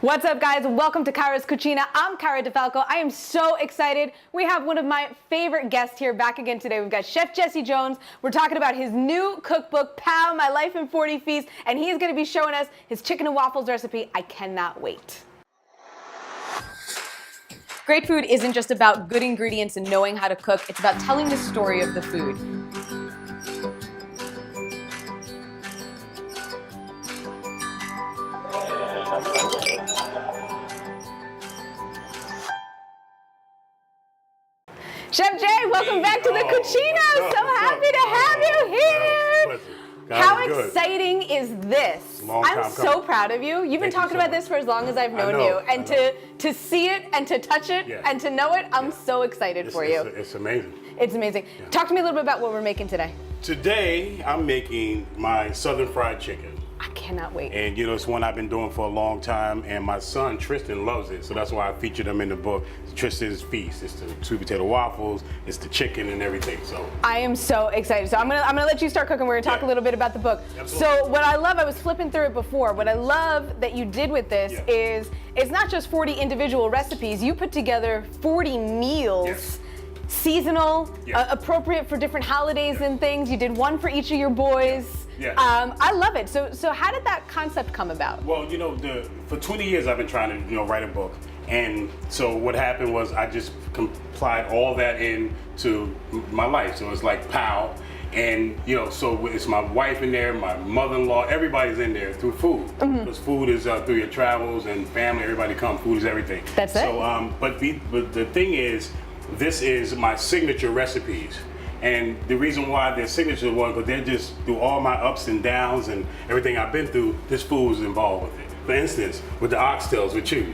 What's up, guys? Welcome to Cara's Cucina. I'm Cara Di Falco. I am so excited. We have one of my favorite guests here back again today. We've got Chef Jesse Jones. We're talking about his new cookbook, Pow! My Life in 40 Feasts, and he's going to be showing us his chicken and waffles recipe. I cannot wait. Great food isn't just about good ingredients and knowing how to cook. It's about telling the story of the food. Chef Jay, welcome back to the Cucina. So happy to have you here. How exciting is this? I'm so proud of you. You've been talking about this for as long as I've known you. And to see it and to touch it and to know it, I'm so excited for you. It's amazing. It's amazing. Talk to me a little bit about what we're making today. Today, I'm making my Southern fried chicken. I cannot wait. And you know, it's one I've been doing for a long time, and my son Tristan loves it, so that's why I featured him in the book. Tristan's feast. It's the sweet potato waffles, it's the chicken and everything. So I am so excited. So I'm gonna let you start cooking. We're gonna talk a little bit about the book. Absolutely. So what I love, I was flipping through it before. What I love that you did with this is it's not just 40 individual recipes. You put together 40 meals. Seasonal, appropriate for different holidays and things. You did one for each of your boys. I love it. So how did that concept come about? Well, you know, for 20 years I've been trying to write a book, and so what happened was I just applied all that into my life. So it's like Pow, and so it's my wife in there, my mother-in-law, everybody's in there through food. Because food is through your travels and family, everybody comes. Food is everything. That's it. So but the thing is, this is my signature recipes. And the reason why they're signature was because they're just through all my ups and downs and everything I've been through, this food is involved with it. For instance, with the oxtails with you.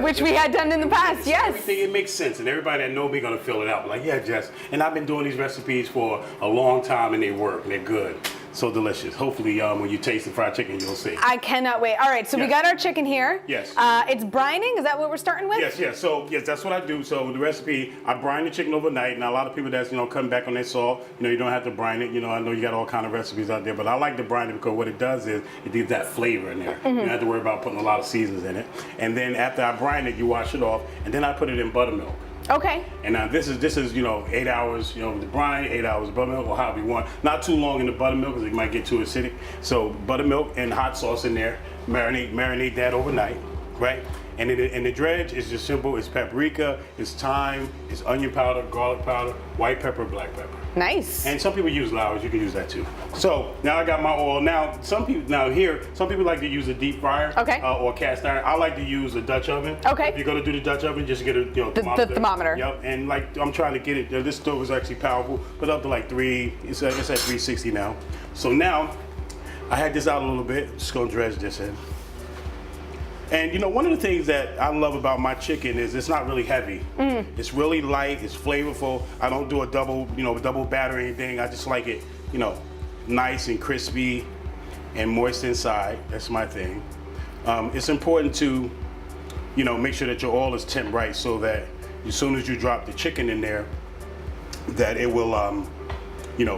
Which we had done in the past, yes. Everything, it makes sense, and everybody that know me gonna fill it out. Like, yeah, Jess. And I've been doing these recipes for a long time, and they work, and they're good. So delicious. Hopefully, when you taste the fried chicken, you'll see. I cannot wait. All right, so we got our chicken here. Yes. It's brining. Is that what we're starting with? Yes. So that's what I do. So the recipe, I brine the chicken overnight. Now a lot of people that's cutting back on their salt, you don't have to brine it. I know you got all kind of recipes out there, but I like to brine it because what it does is it gives that flavor in there. You don't have to worry about putting a lot of seasons in it. And then after I brine it, you wash it off, and then I put it in buttermilk. Okay. And now this is 8 hours the brine, 8 hours buttermilk, or however you want. Not too long in the buttermilk because it might get too acidic. So buttermilk and hot sauce in there. Marinate that overnight, right? And the dredge is just simple. It's paprika, it's thyme, it's onion powder, garlic powder, white pepper, black pepper. Nice. And some people use flowers. You can use that too. So now I got my oil. Now some people like to use a deep fryer, or cast iron. I like to use a Dutch oven. Okay. If you're gonna do the Dutch oven, just get a thermometer. The thermometer. Yep. And like I'm trying to get it. This stove is actually powerful. Put up to like 3. It's at 360 now. So now I had this out a little bit. Just gonna dredge this in. And one of the things that I love about my chicken is it's not really heavy. It's really light, it's flavorful. I don't do a double batter or anything. I just like it, nice and crispy and moist inside. That's my thing. It's important to, make sure that your oil is temp right so that as soon as you drop the chicken in there, that it will,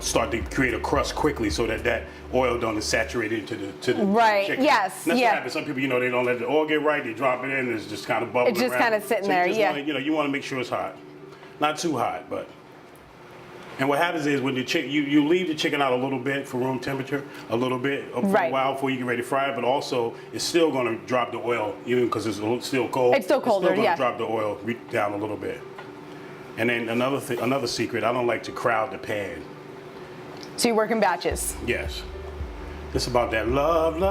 start to create a crust quickly so that oil don't saturate into the chicken. Yes. And that's what happens. Some people, they don't let the oil get right. They drop it in, and it's just kind of bubbling. It's just kind of sitting there. You want to make sure it's hot, not too hot, but. And what happens is when you leave the chicken out a little bit for room temperature, a little bit for a while before you get ready to fry it, but also it's still going to drop the oil even because it's still cold. It's still colder. It's still going to drop the oil down a little bit. And then another secret, I don't like to crowd the pan. So you work in batches. Yes. It's about that love.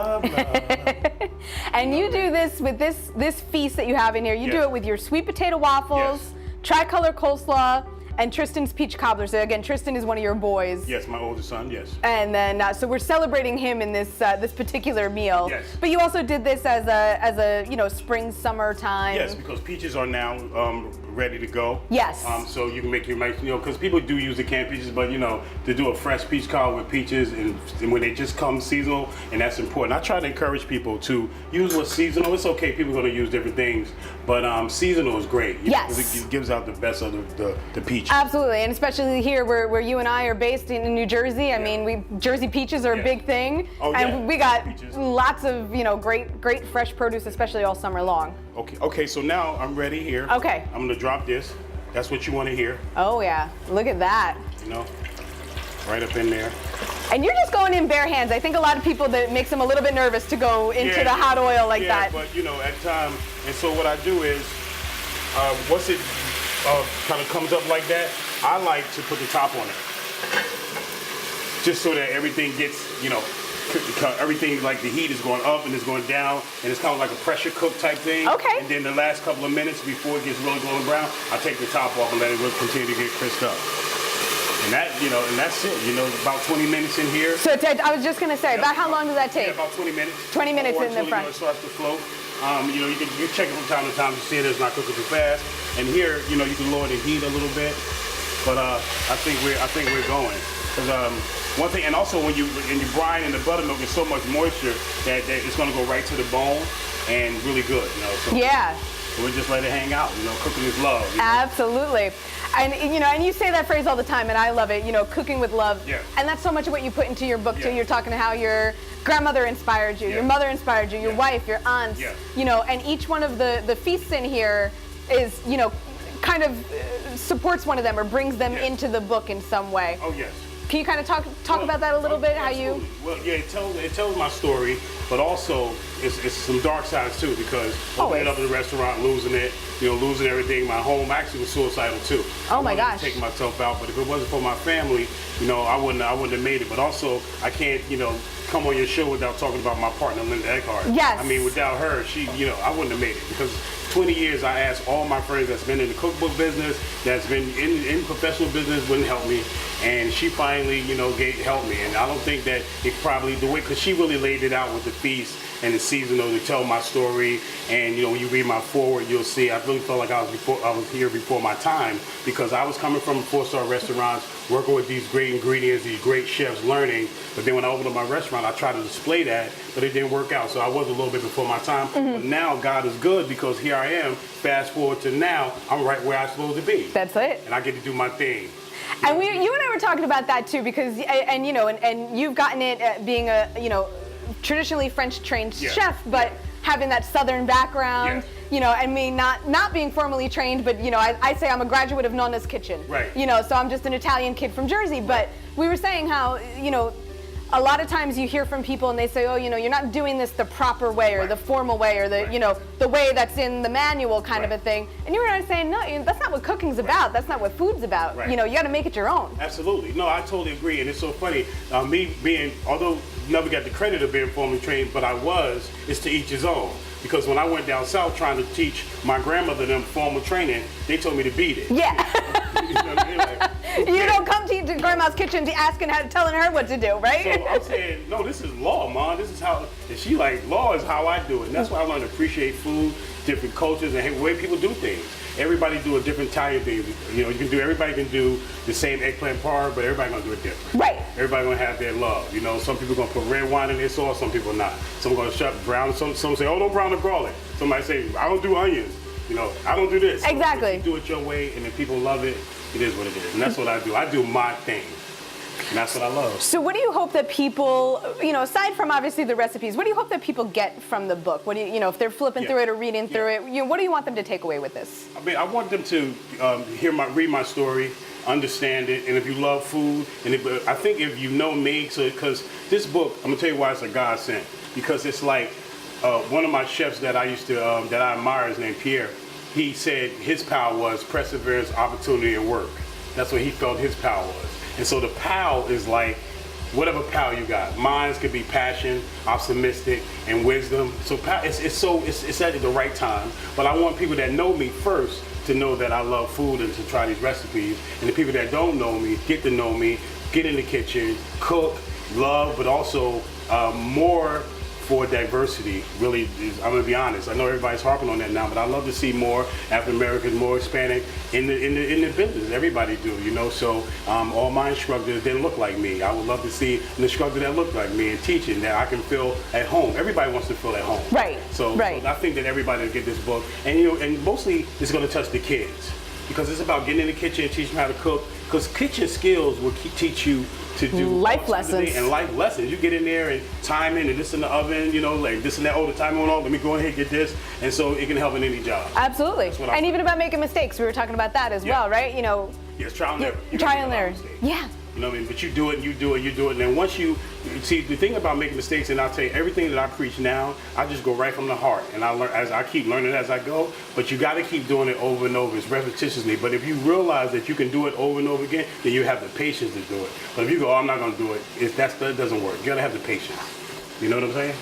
And you do this with this feast that you have in here. You do it with your sweet potato waffles, tricolor coleslaw, and Tristan's peach cobbler. So again, Tristan is one of your boys. Yes, my oldest son. Yes. And then so we're celebrating him in this particular meal. Yes. But you also did this as a spring summer time. Yes, because peaches are now ready to go. Yes. So you can make your nice, because people do use the canned peaches, but to do a fresh peach cobbler with peaches and when they just come seasonal, and that's important. I try to encourage people to use what's seasonal. It's okay, people are going to use different things, but seasonal is great. Yes. It gives out the best of the peach. Absolutely, and especially here where you and I are based in New Jersey. I mean, Jersey peaches are a big thing, and we got lots of great fresh produce, especially all summer long. Okay. So now I'm ready here. Okay. I'm gonna drop this. That's what you want to hear. Oh yeah, look at that. Right up in there. And you're just going in bare hands. I think a lot of people, that makes them a little bit nervous to go into the hot oil like that. But at time, and so what I do is, once it kind of comes up like that, I like to put the top on it, just so that everything gets, everything, like the heat is going up and it's going down, and it's kind of like a pressure cook type thing. Okay. And then the last couple of minutes before it gets really golden brown, I take the top off and let it continue to get crisped up. And that, and that's it. About 20 minutes in here. So I was just gonna say, about how long does that take? Yeah, about 20 minutes. 20 minutes in the front. It starts to float. You check it from time to time to see that it's not cooking too fast. And here, you can lower the heat a little bit. But I think we're going. Because one thing, and also when you brine in the buttermilk, there's so much moisture that it's gonna go right to the bone and really good. So we just let it hang out. Cooking is love. Absolutely. And and you say that phrase all the time, and I love it. Cooking with love. Yeah. And that's so much of what you put into your book too. You're talking to how your grandmother inspired you, your mother inspired you, your wife, your aunts. Yeah. And each one of the feasts in here is kind of supports one of them or brings them into the book in some way. Oh yes. Can you kind of talk about that a little bit? Absolutely. Well, yeah, it tells my story, but also it's some dark sides too, because opening up the restaurant, losing it, losing everything. My home actually was suicidal too. Oh my gosh. Taking myself out, but if it wasn't for my family, I wouldn't have made it. But also, I can't, come on your show without talking about my partner, Linda Eckhart. Yes. I mean, without her, she, I wouldn't have made it, because 20 years I asked all my friends that's been in the cookbook business, that's been in professional business, wouldn't help me, and she finally, helped me. And I don't think that it probably the way, because she really laid it out with the feast and the seasonal to tell my story. And when you read my foreword, you'll see I really felt like I was here before my time, because I was coming from 4-star restaurants, working with these great ingredients, these great chefs, learning. But then when I opened up my restaurant, I tried to display that, but it didn't work out. So I was a little bit before my time. But now God is good, because here I am. Fast forward to now, I'm right where I'm supposed to be. That's it. And I get to do my thing. And you and I were talking about that too, because and you've gotten it being a traditionally French trained chef, but having that Southern background. And me not being formally trained, but I say I'm a graduate of Nonna's Kitchen. Right. So I'm just an Italian kid from Jersey. But we were saying how a lot of times you hear from people and they say, oh, you're not doing this the proper way or the formal way or the the way that's in the manual kind of a thing. And you were saying, no, that's not what cooking's about. That's not what food's about. Right. You got to make it your own. Absolutely. No, I totally agree. And it's so funny. Me being, although never got the credit of being formally trained, but I was, it's to each his own. Because when I went down south trying to teach my grandmother them formal training, they told me to beat it. Yeah. You don't come to grandma's kitchen telling her what to do, right? So I'm saying, no, this is law, Mom. This is how, and she law is how I do it. And that's why I learned to appreciate food, different cultures, and the way people do things. Everybody do a different Italian thing. Everybody can do the same eggplant parm, but everybody gonna do it different. Right. Everybody gonna have their love. Some people gonna put red wine in their sauce, some people not. Some gonna shove brown, some say, oh, don't brown the garlic. Somebody say, I don't do onions. I don't do this. Exactly. So if you do it your way, and if people love it, it is what it is. And that's what I do. I do my thing. And that's what I love. So what do you hope that people, aside from obviously the recipes, what do you hope that people get from the book? What do if they're flipping through it or reading through it, what do you want them to take away with this? I mean, I want them to read my story, understand it, and if you love food, and I think if you know me, because this book, I'm gonna tell you why it's a godsend, because it's like one of my chefs that I used to, that I admire is named Pierre. He said his power was perseverance, opportunity, and work. That's what he felt his power was. And so the POW is like whatever POW you got. Mine could be passion, optimistic, and wisdom. So it's at the right time. But I want people that know me first to know that I love food and to try these recipes. And the people that don't know me, get to know me, get in the kitchen, cook, love, but also more for diversity really is, I'm gonna be honest, I know everybody's harping on that now, but I love to see more African Americans, more Hispanic in the business. Everybody do, you know, so all my instructors didn't look like me. I would love to see an instructor that looked like me and teaching that I can feel at home. Everybody wants to feel at home. Right. So I think that everybody will get this book, and you know, and mostly it's gonna touch the kids, because it's about getting in the kitchen and teaching them how to cook, because kitchen skills will teach you to do life lessons. And life lessons. You get in there and timing and this in the oven, you know, like this and that, oh, the time went on, let me go ahead and get this. And so it can help in any job. Absolutely. And even about making mistakes. We were talking about that as well, right? You know. Yes, trial and error. Trial and error. Yeah. You know what I mean? But you do it, and you do it, you do it. And then once you see, the thing about making mistakes, and I'll tell you, everything that I preach now, I just go right from the heart. And I learn as I keep learning as I go. But you got to keep doing it over and over. It's repetitiously. But if you realize that you can do it over and over again, then you have the patience to do it. But if you go, oh, I'm not going to do it, that doesn't work. You got to have the patience. You know what I'm saying?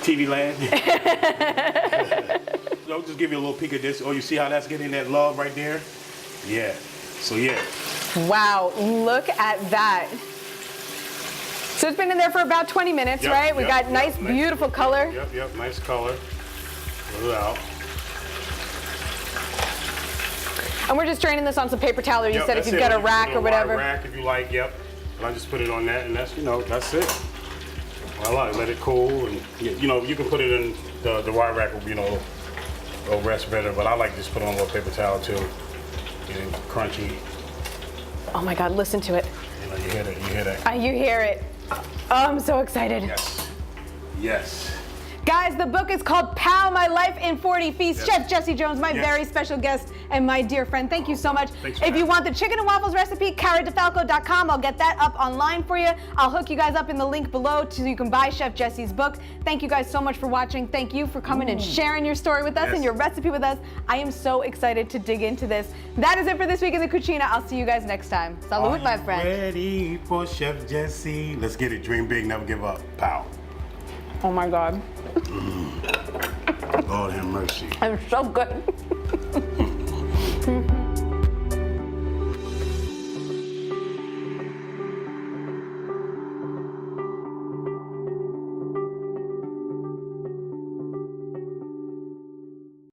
TV land. So I'll just give you a little peek of this. Oh, you see how that's getting that love right there? Yeah. So yeah. Wow, look at that. So it's been in there for about 20 minutes, right? We got nice, beautiful color. Yep, nice color. Pull it out. And we're just draining this on some paper towel, or you said if you've got a rack or whatever. Rack if you like, yep. And I just put it on that, and that's, you know, that's it. Voila, let it cool, and you know, you can put it in the wire rack, will, you know, it'll rest better, but I like to just put it on a little paper towel too. Getting crunchy. Oh my God, listen to it. You know, you hear that. You hear it. Oh, I'm so excited. Yes. Yes. Guys, the book is called Pow! My Life in 40 Feasts. Chef Jesse Jones, my very special guest and my dear friend. Thank you so much. If you want the chicken and waffles recipe, caradifalco.com. I'll get that up online for you. I'll hook you guys up in the link below so you can buy Chef Jesse's book. Thank you guys so much for watching. Thank you for coming and sharing your story with us and your recipe with us. I am so excited to dig into this. That is it for this week in the Cucina. I'll see you guys next time. Salud, my friend. Ready for Chef Jesse? Let's get it. Dream big, never give up. Pow. Oh my God. Lord have mercy. I'm so good.